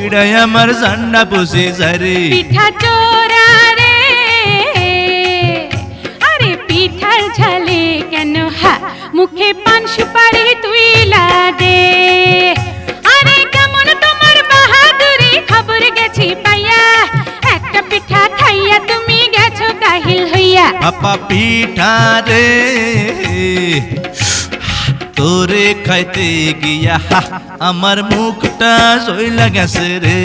পইড়াই আমার জান্না বসে যায় রে। পিঠা চোরা রে, আরে পিঠার ঝালে কেন হা মুখে পান সুপারি তুই দে। আরে কেমন তোমার বাহাদুরি খবর গেছি পাইয়া, একটা পিঠা খাইয়া তুমি গেছো কাহিল হইয়া। আপা পিঠা রে তোরে খাইতে গিয়া আমার মুখটা জইলা গেছে রে।